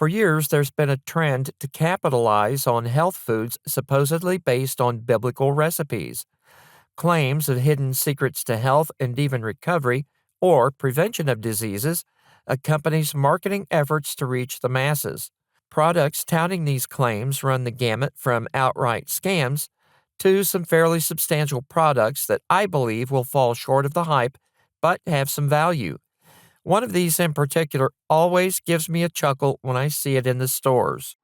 For years, there's been a trend to capitalize on health foods supposedly based on biblical recipes. Claims of hidden secrets to health and even recovery or prevention of diseases accompanies marketing efforts to reach the masses. Products touting these claims run the gamut from outright scams to some fairly substantial products that I believe will fall short of the hype but have some value. One of these in particular always gives me a chuckle when I see it in the stores.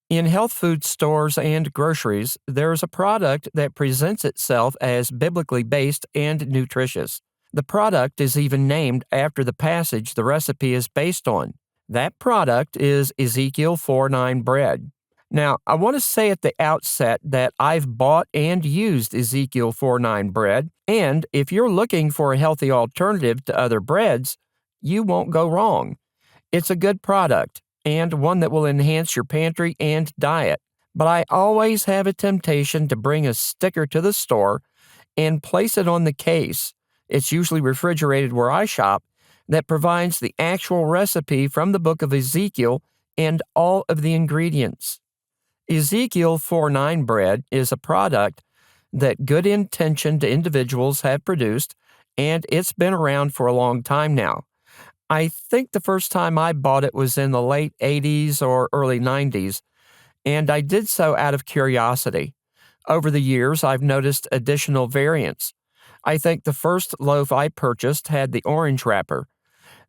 In health food stores and groceries, there's a product that presents itself as biblically based and nutritious. The product is even named after the passage the recipe is based on. That product is Ezekiel 4:9 bread. Now, I want to say at the outset that I've bought and used Ezekiel 4:9 bread, and if you're looking for a healthy alternative to other breads, you won't go wrong. It's a good product, and one that will enhance your pantry and diet. But I always have a temptation to bring a sticker to the store and place it on the case. It's usually refrigerated where I shop, that provides the actual recipe from the book of Ezekiel and all of the ingredients. Ezekiel 4:9 bread is a product that good-intentioned individuals have produced, and it's been around for a long time now. I think the first time I bought it was in the late 80s or early 90s, and I did so out of curiosity. Over the years, I've noticed additional variants. I think the first loaf I purchased had the orange wrapper.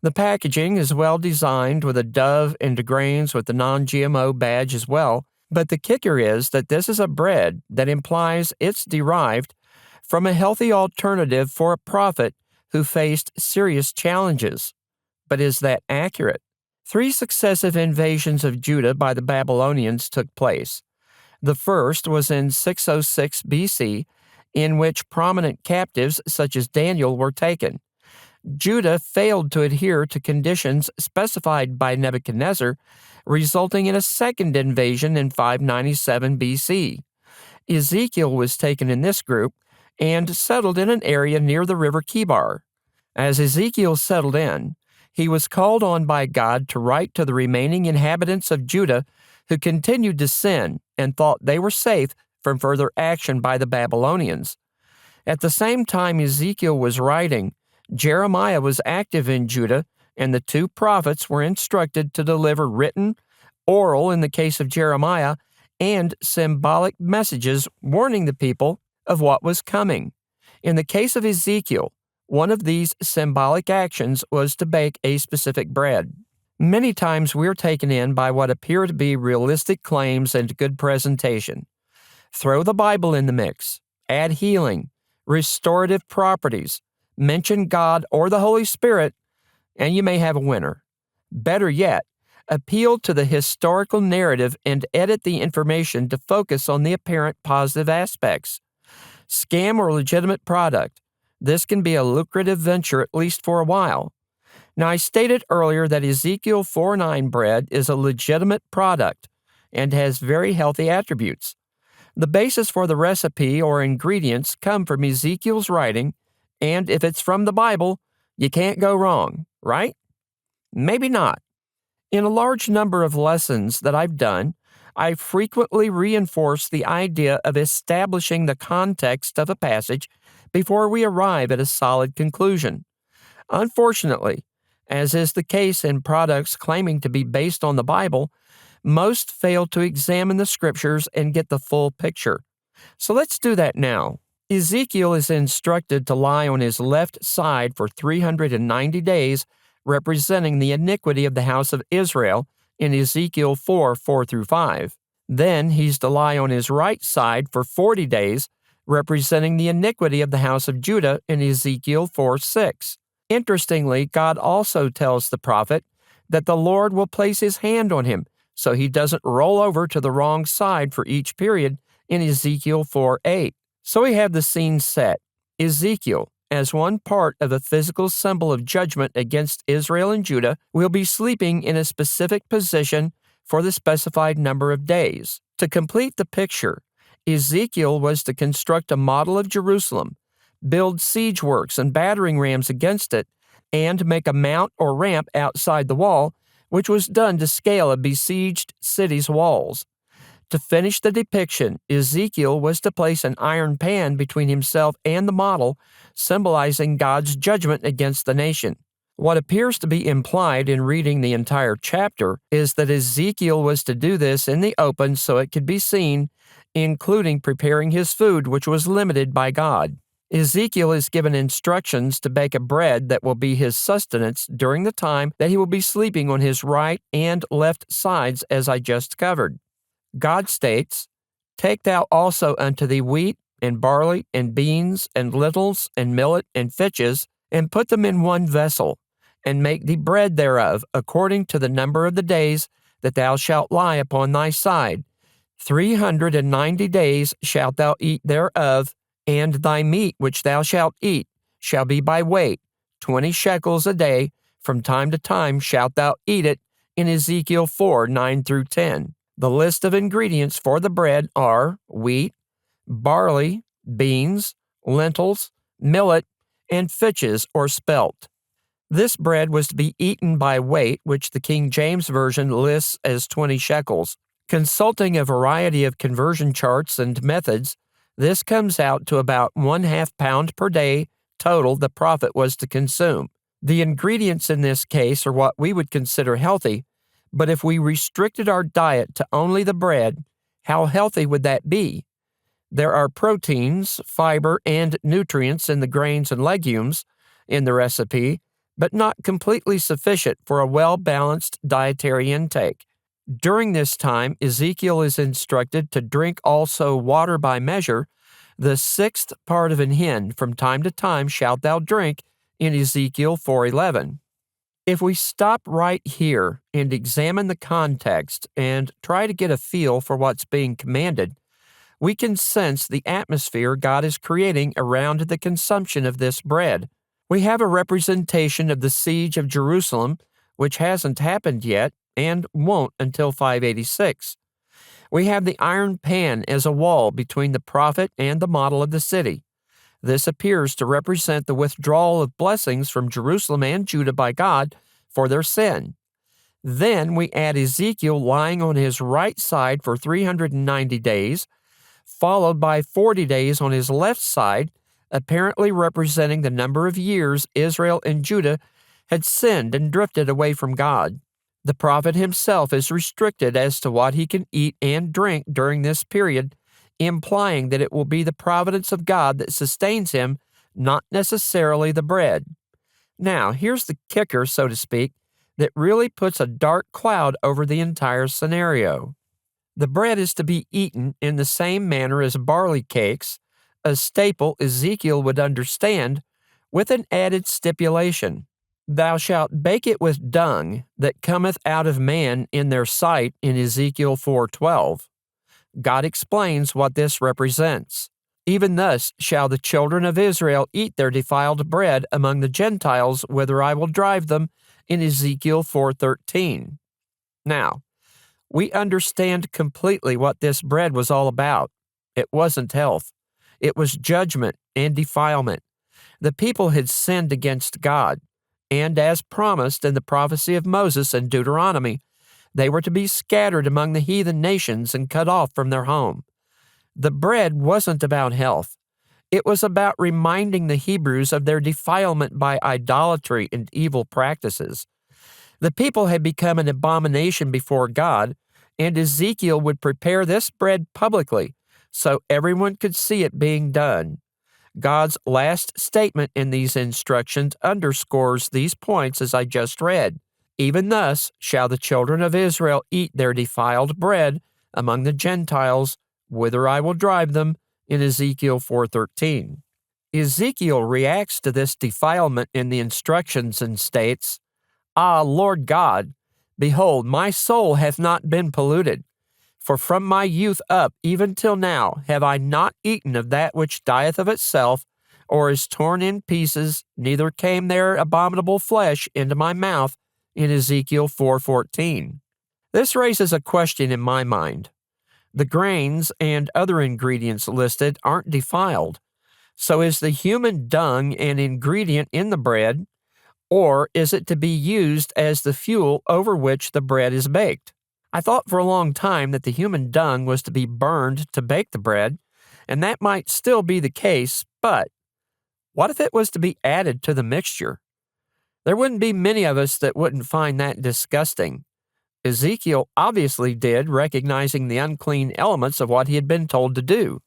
The packaging is well designed with a dove and grains with the non-GMO badge as well, but the kicker is that this is a bread that implies it's derived from a healthy alternative for a prophet who faced serious challenges. But is that accurate? 3 successive invasions of Judah by the Babylonians took place. The first was in 606 BC, in which prominent captives such as Daniel were taken. Judah failed to adhere to conditions specified by Nebuchadnezzar, resulting in a second invasion in 597 BC. Ezekiel was taken in this group and settled in an area near the river Kibar. As Ezekiel settled in, he was called on by God to write to the remaining inhabitants of Judah who continued to sin and thought they were safe from further action by the Babylonians. At the same time Ezekiel was writing, Jeremiah was active in Judah, and the 2 prophets were instructed to deliver written, oral in the case of Jeremiah, and symbolic messages warning the people of what was coming. In the case of Ezekiel, one of these symbolic actions was to bake a specific bread. Many times we're taken in by what appear to be realistic claims and good presentation. Throw the Bible in the mix, add healing, restorative properties, mention God or the Holy Spirit, and you may have a winner. Better yet, appeal to the historical narrative and edit the information to focus on the apparent positive aspects. Scam or legitimate product. This can be a lucrative venture at least for a while. Now, I stated earlier that Ezekiel 4:9 bread is a legitimate product and has very healthy attributes. The basis for the recipe or ingredients come from Ezekiel's writing, and if it's from the Bible, you can't go wrong, right? Maybe not. In a large number of lessons that I've done, I frequently reinforce the idea of establishing the context of a passage before we arrive at a solid conclusion. Unfortunately, as is the case in products claiming to be based on the Bible, most fail to examine the scriptures and get the full picture. So let's do that now. Ezekiel is instructed to lie on his left side for 390 days, representing the iniquity of the house of Israel in Ezekiel 4:4-5. Then he's to lie on his right side for 40 days, representing the iniquity of the house of Judah in Ezekiel 4:6. Interestingly, God also tells the prophet that the Lord will place his hand on him so he doesn't roll over to the wrong side for each period in Ezekiel 4:8. So we have the scene set. Ezekiel, as one part of a physical symbol of judgment against Israel and Judah, will be sleeping in a specific position for the specified number of days. To complete the picture, Ezekiel was to construct a model of Jerusalem, build siege works and battering rams against it, and make a mount or ramp outside the wall, which was done to scale a besieged city's walls. To finish the depiction, Ezekiel was to place an iron pan between himself and the model, symbolizing God's judgment against the nation. What appears to be implied in reading the entire chapter is that Ezekiel was to do this in the open so it could be seen, including preparing his food, which was limited by God. Ezekiel is given instructions to bake a bread that will be his sustenance during the time that he will be sleeping on his right and left sides, as I just covered. God states, "Take thou also unto thee wheat, and barley, and beans, and lentils, and millet, and fitches, and put them in one vessel, and make thee bread thereof, according to the number of the days that thou shalt lie upon thy side. 390 days shalt thou eat thereof, and thy meat which thou shalt eat shall be by weight, 20 shekels a day. From time to time shalt thou eat it," in Ezekiel 4, 9 through 10. The list of ingredients for the bread are wheat, barley, beans, lentils, millet, and fitches or spelt. This bread was to be eaten by weight, which the King James Version lists as 20 shekels. Consulting a variety of conversion charts and methods, this comes out to about 1/2 pound per day total the prophet was to consume. The ingredients in this case are what we would consider healthy, but if we restricted our diet to only the bread, how healthy would that be? There are proteins, fiber, and nutrients in the grains and legumes in the recipe, but not completely sufficient for a well-balanced dietary intake. During this time, Ezekiel is instructed to drink also water by measure. The 6th part of an hin from time to time shalt thou drink, in Ezekiel 4:11. If we stop right here and examine the context and try to get a feel for what's being commanded, we can sense the atmosphere God is creating around the consumption of this bread. We have a representation of the siege of Jerusalem, which hasn't happened yet and won't until 586. We have the iron pan as a wall between the prophet and the model of the city. This appears to represent the withdrawal of blessings from Jerusalem and Judah by God for their sin. Then we add Ezekiel lying on his right side for 390 days, followed by 40 days on his left side, apparently representing the number of years Israel and Judah had sinned and drifted away from God. The prophet himself is restricted as to what he can eat and drink during this period, implying that it will be the providence of God that sustains him, not necessarily the bread. Now, here's the kicker, so to speak, that really puts a dark cloud over the entire scenario. The bread is to be eaten in the same manner as barley cakes, a staple Ezekiel would understand, with an added stipulation. "Thou shalt bake it with dung that cometh out of man in their sight," in Ezekiel 4:12. God explains what this represents. "Even thus shall the children of Israel eat their defiled bread among the Gentiles, whither I will drive them," in Ezekiel 4:13. Now, we understand completely what this bread was all about. It wasn't health. It was judgment and defilement. The people had sinned against God, and as promised in the prophecy of Moses in Deuteronomy, they were to be scattered among the heathen nations and cut off from their home. The bread wasn't about health. It was about reminding the Hebrews of their defilement by idolatry and evil practices. The people had become an abomination before God, and Ezekiel would prepare this bread publicly so everyone could see it being done. God's last statement in these instructions underscores these points as I just read. "Even thus shall the children of Israel eat their defiled bread among the Gentiles, whither I will drive them," in Ezekiel 4:13. Ezekiel reacts to this defilement in the instructions and states, "Ah, Lord God, behold, my soul hath not been polluted. For from my youth up even till now have I not eaten of that which dieth of itself, or is torn in pieces, neither came there abominable flesh into my mouth," in Ezekiel 4:14. This raises a question in my mind. The grains and other ingredients listed aren't defiled. So is the human dung an ingredient in the bread, or is it to be used as the fuel over which the bread is baked? I thought for a long time that the human dung was to be burned to bake the bread, and that might still be the case, but what if it was to be added to the mixture? There wouldn't be many of us that wouldn't find that disgusting. Ezekiel obviously did, recognizing the unclean elements of what he had been told to do.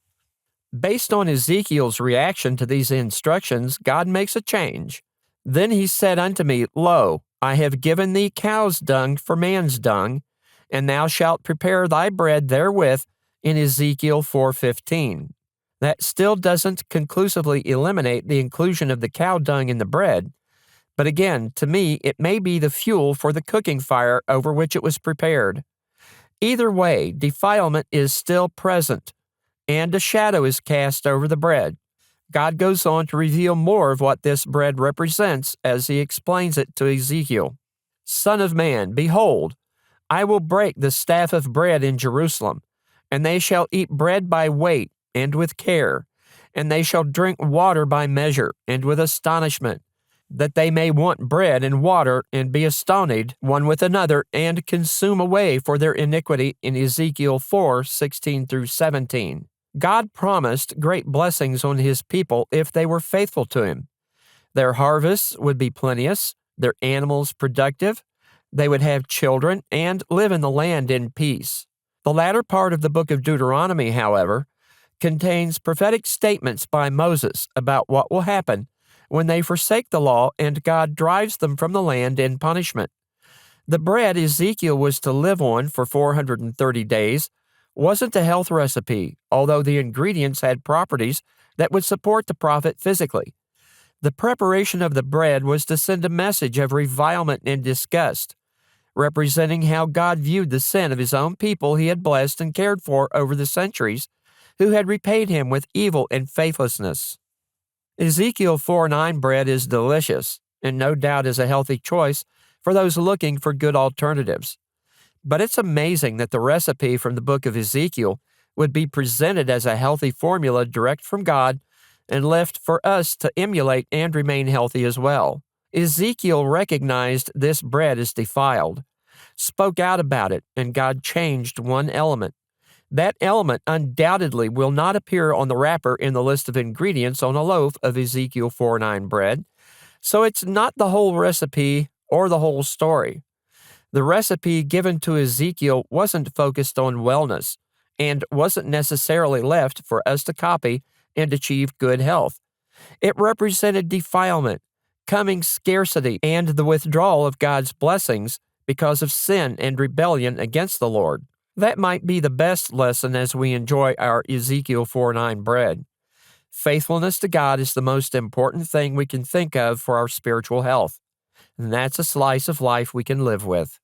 Based on Ezekiel's reaction to these instructions, God makes a change. Then he said unto me, Lo, I have given thee cow's dung for man's dung, and thou shalt prepare thy bread therewith, in Ezekiel 4:15. That still doesn't conclusively eliminate the inclusion of the cow dung in the bread, but again, to me, it may be the fuel for the cooking fire over which it was prepared. Either way, defilement is still present, and a shadow is cast over the bread. God goes on to reveal more of what this bread represents as he explains it to Ezekiel. Son of man, behold, I will break the staff of bread in Jerusalem, and they shall eat bread by weight and with care, and they shall drink water by measure and with astonishment, that they may want bread and water and be astonished one with another and consume away for their iniquity in Ezekiel 4:16-17. God promised great blessings on his people if they were faithful to him. Their harvests would be plenteous, their animals productive, they would have children, and live in the land in peace. The latter part of the book of Deuteronomy, however, contains prophetic statements by Moses about what will happen when they forsake the law and God drives them from the land in punishment. The bread Ezekiel was to live on for 430 days wasn't a health recipe, although the ingredients had properties that would support the prophet physically. The preparation of the bread was to send a message of revilement and disgust, representing how God viewed the sin of his own people he had blessed and cared for over the centuries, who had repaid him with evil and faithlessness. Ezekiel 4:9 bread is delicious, and no doubt is a healthy choice for those looking for good alternatives. But it's amazing that the recipe from the book of Ezekiel would be presented as a healthy formula direct from God and left for us to emulate and remain healthy as well. Ezekiel recognized this bread as defiled, spoke out about it, and God changed one element. That element undoubtedly will not appear on the wrapper in the list of ingredients on a loaf of Ezekiel 4:9 bread, so it's not the whole recipe or the whole story. The recipe given to Ezekiel wasn't focused on wellness and wasn't necessarily left for us to copy and achieve good health. It represented defilement, coming scarcity, and the withdrawal of God's blessings because of sin and rebellion against the Lord. That might be the best lesson as we enjoy our Ezekiel 4:9 bread. Faithfulness to God is the most important thing we can think of for our spiritual health, and that's a slice of life we can live with.